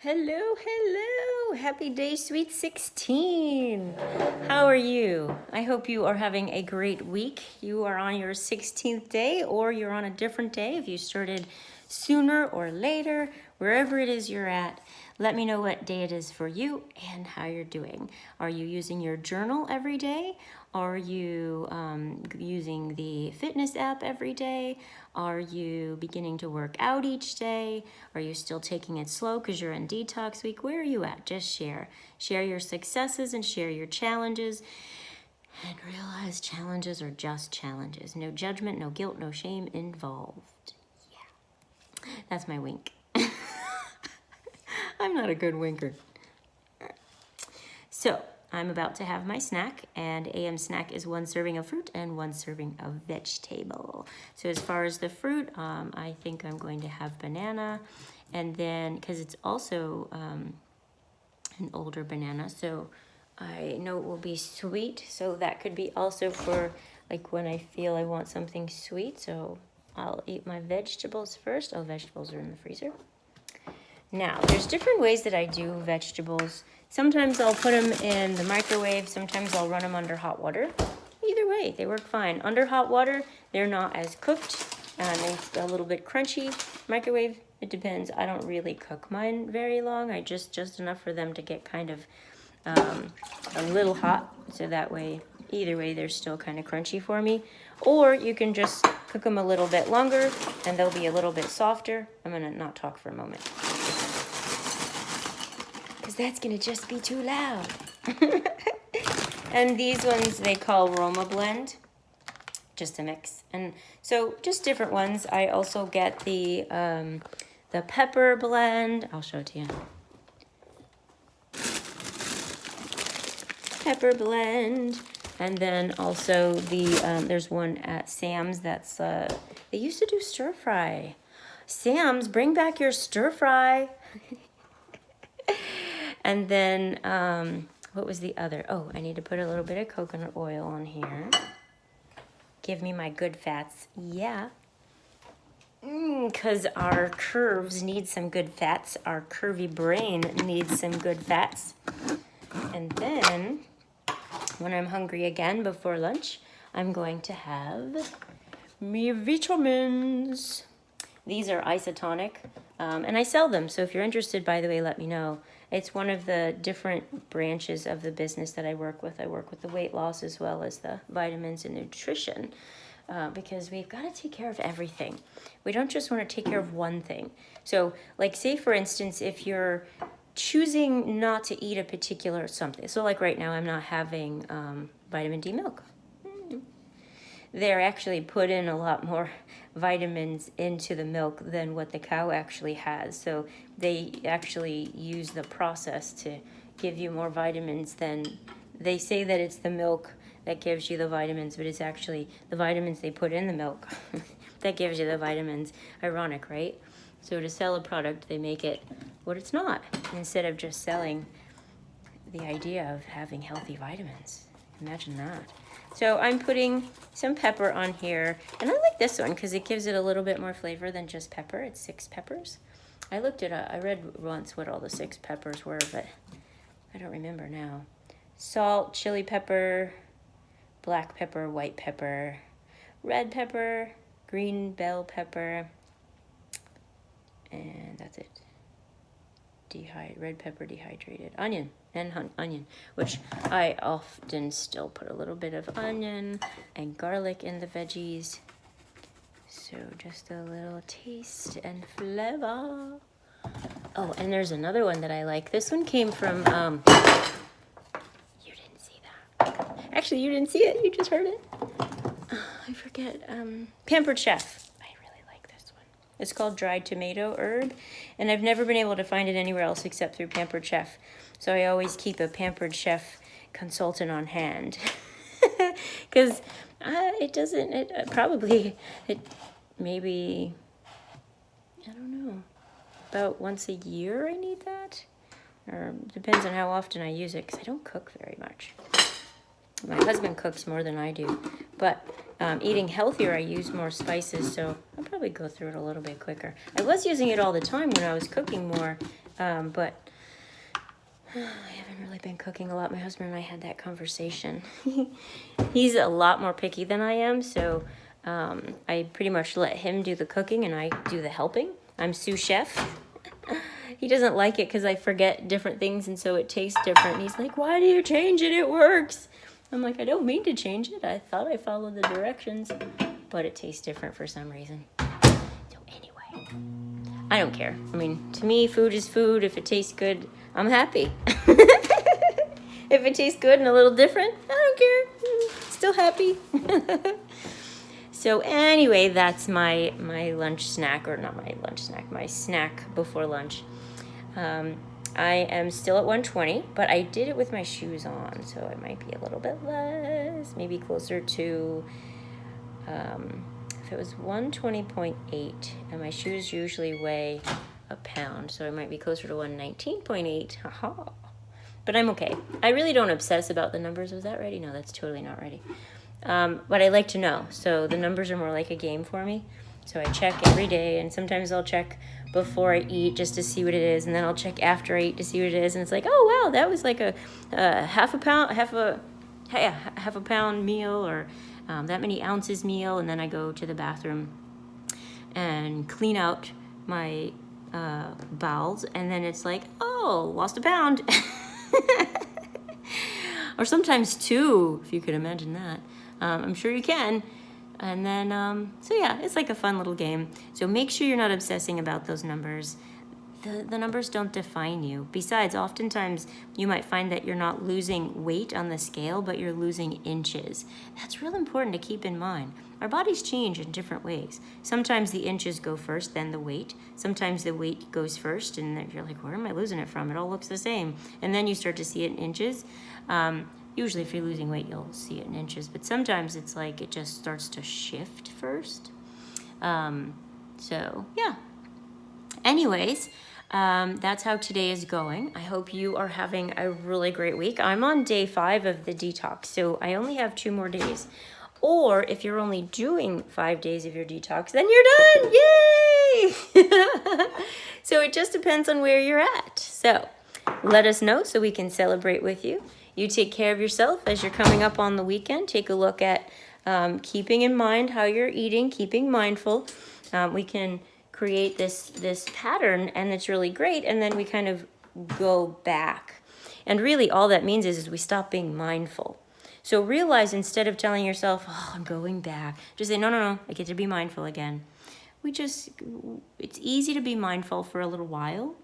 Hello, hello. Happy day, sweet 16. How are you? I hope you are having a great week. You are on your 16th day or you're on a different day. If you started sooner or later, wherever it is you're at, let me know what day it is for you and how you're doing. Are you using your journal every day? Are you using the fitness app every day? Are you beginning to work out each day? Are you still taking it slow because you're in detox week? Where are you at? Just share. Share your successes and share your challenges. And realize challenges are just challenges. No judgment, no guilt, no shame involved. Yeah. That's my wink. I'm not a good winker. So, I'm about to have my snack, and AM snack is 1 serving of fruit and 1 serving of vegetable. So as far as the fruit, I think I'm going to have banana, and then, because it's also an older banana, so I know it will be sweet, so that could be also for like when I feel I want something sweet, so I'll eat my vegetables first. Oh, vegetables are in the freezer. Now, there's different ways that I do vegetables. Sometimes I'll put them in the microwave. Sometimes I'll run them under hot water. Either way, they work fine. Under hot water, they're not as cooked. They're a little bit crunchy. Microwave, it depends. I don't really cook mine very long. I just enough for them to get kind of a little hot. So that way, either way, they're still kind of crunchy for me. Or you can just cook them a little bit longer and they'll be a little bit softer. I'm gonna not talk for a moment, because that's gonna just be too loud. And these ones they call Roma Blend, just a mix. And so just different ones. I also get the pepper blend. I'll show it to you. Pepper blend. And then also the there's one at Sam's that's they used to do stir fry. Sam's, bring back your stir fry. And then, what was the other? Oh, I need to put a little bit of coconut oil on here. Give me my good fats. Yeah. Because our curves need some good fats. Our curvy brain needs some good fats. And then, when I'm hungry again before lunch, I'm going to have me vitamins. These are isotonic, and I sell them. So if you're interested, by the way, let me know. It's one of the different branches of the business that I work with. I work with the weight loss as well as the vitamins and nutrition, because we've got to take care of everything. We don't just want to take care of one thing. So, like, say, for instance, if you're choosing not to eat a particular something. So, like right now, I'm not having vitamin D milk. They're actually put in a lot more vitamins into the milk than what the cow actually has. So they actually use the process to give you more vitamins than they say that it's the milk that gives you the vitamins, but it's actually the vitamins they put in the milk that gives you the vitamins. Ironic, right? So to sell a product, they make it what it's not, instead of just selling the idea of having healthy vitamins. Imagine that. So I'm putting some pepper on here, and I like this one because it gives it a little bit more flavor than just pepper. It's 6 peppers. I looked it up. I read once what all the 6 peppers were, but I don't remember now. Salt, chili pepper, black pepper, white pepper, red pepper, green bell pepper, and that's it. Red pepper dehydrated, onion, and onion, which I often still put a little bit of onion and garlic in the veggies. So just a little taste and flavor. Oh, and there's another one that I like. This one came from, you didn't see that. Actually, you didn't see it. You just heard it. I forget. Pampered Chef. It's called dried tomato herb, and I've never been able to find it anywhere else except through Pampered Chef. So I always keep a Pampered Chef consultant on hand, because maybe, I don't know, about once a year I need that, or depends on how often I use it, because I don't cook very much. My husband cooks more than I do, but eating healthier, I use more spices, so I'll probably go through it a little bit quicker. I was using it all the time when I was cooking more, But I haven't really been cooking a lot. My husband and I had that conversation. He's a lot more picky than I am, so I pretty much let him do the cooking and I do the helping. I'm sous chef. He doesn't like it because I forget different things and so it tastes different. And he's like, why do you change it? It works. I'm like, I don't mean to change it. I thought I followed the directions, but it tastes different for some reason. So anyway, I don't care. I mean, to me, food is food. If it tastes good, I'm happy. If it tastes good and a little different, I don't care. Still happy. So anyway, that's my lunch snack, or not my lunch snack, my snack before lunch. I am still at 120, but I did it with my shoes on, so it might be a little bit less, maybe closer to, if it was 120.8, and my shoes usually weigh a pound, so it might be closer to 119.8. Haha. But I'm okay. I really don't obsess about the numbers. Was that ready? No, that's totally not ready. But I like to know. So the numbers are more like a game for me. So I check every day, and sometimes I'll check before I eat just to see what it is, and then I'll check after I eat to see what it is, and it's like, oh wow, that was like a half a pound meal, or that many ounces meal, and then I go to the bathroom and clean out my bowels, and then it's like, oh, lost a pound. Or sometimes two, if you could imagine that. I'm sure you can. And then, so yeah, it's like a fun little game. So make sure you're not obsessing about those numbers. The numbers don't define you. Besides, oftentimes you might find that you're not losing weight on the scale, but you're losing inches. That's real important to keep in mind. Our bodies change in different ways. Sometimes the inches go first, then the weight. Sometimes the weight goes first, and you're like, where am I losing it from? It all looks the same. And then you start to see it in inches. Usually if you're losing weight, you'll see it in inches. But sometimes it's like it just starts to shift first. So, yeah. Anyways, that's how today is going. I hope you are having a really great week. I'm on day 5 of the detox, so I only have 2 more days. Or if you're only doing 5 days of your detox, then you're done. Yay! So it just depends on where you're at. So let us know so we can celebrate with you. You take care of yourself as you're coming up on the weekend. Take a look at keeping in mind how you're eating, keeping mindful. We can create this pattern, and it's really great, and then we kind of go back. And really all that means is we stop being mindful. So realize, instead of telling yourself, oh, I'm going back, just say, no, I get to be mindful again. It's easy to be mindful for a little while,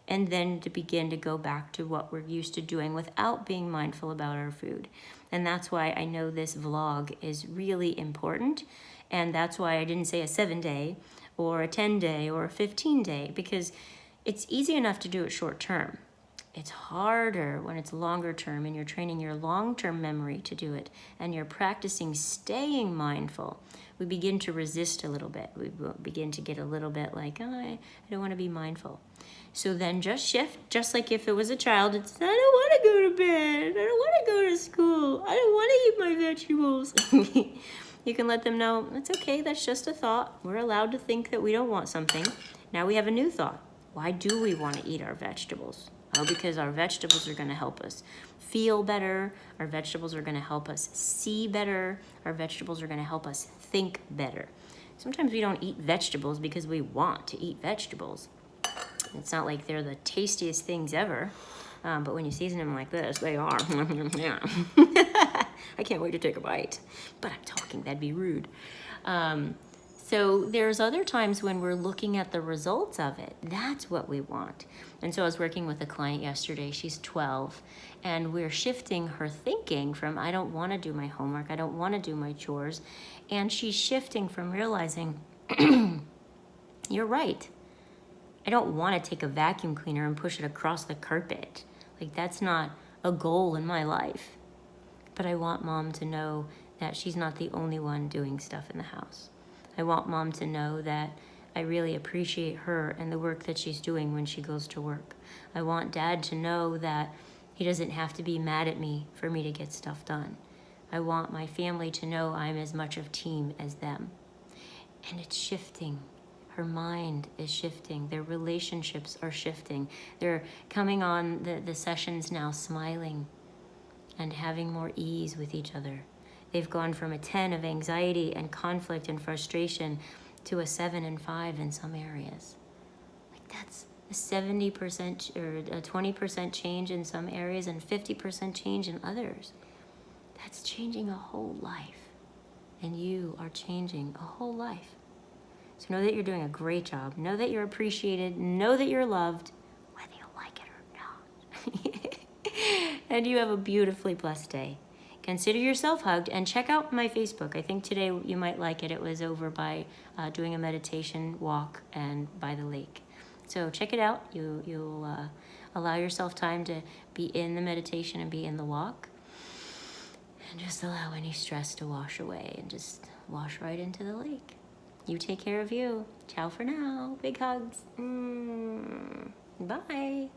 and then to begin to go back to what we're used to doing without being mindful about our food. And that's why I know this vlog is really important, and that's why I didn't say a 7-day or a 10-day or a 15-day, because it's easy enough to do it short term. It's harder when it's longer term, and you're training your long-term memory to do it, and you're practicing staying mindful. We begin to resist a little bit. We begin to get a little bit like, oh, I don't want to be mindful. So then just shift, just like if it was a child, it's, I don't want to go to bed. I don't want to go to school. I don't want to eat my vegetables. You can let them know, it's okay, that's just a thought. We're allowed to think that we don't want something. Now we have a new thought. Why do we want to eat our vegetables? Oh, because our vegetables are going to help us feel better. Our vegetables are going to help us see better. Our vegetables are going to help us think better. Sometimes we don't eat vegetables because we want to eat vegetables. It's not like they're the tastiest things ever, but when you season them like this, they are. I can't wait to take a bite, but I'm talking, that'd be rude. So there's other times when we're looking at the results of it. That's what we want. And so I was working with a client yesterday. She's 12, and we're shifting her thinking from, I don't want to do my homework, I don't want to do my chores, and she's shifting from realizing, you're right. I don't want to take a vacuum cleaner and push it across the carpet. Like, that's not a goal in my life. But I want Mom to know that she's not the only one doing stuff in the house. I want Mom to know that I really appreciate her and the work that she's doing when she goes to work. I want Dad to know that he doesn't have to be mad at me for me to get stuff done. I want my family to know I'm as much of a team as them. And it's shifting Her mind is shifting. Their relationships are shifting. They're coming on the sessions now smiling and having more ease with each other. They've gone from a 10 of anxiety and conflict and frustration to a 7 and 5 in some areas. Like that's a 70% or a 20% change in some areas and 50% change in others. That's changing a whole life. And you are changing a whole life. So know that you're doing a great job. Know that you're appreciated. Know that you're loved, whether you like it or not. And you have a beautifully blessed day. Consider yourself hugged and check out my Facebook. I think today you might like it. It was over by doing a meditation walk and by the lake. So check it out. You'll allow yourself time to be in the meditation and be in the walk. And just allow any stress to wash away and just wash right into the lake. You take care of you. Ciao for now. Big hugs. Bye.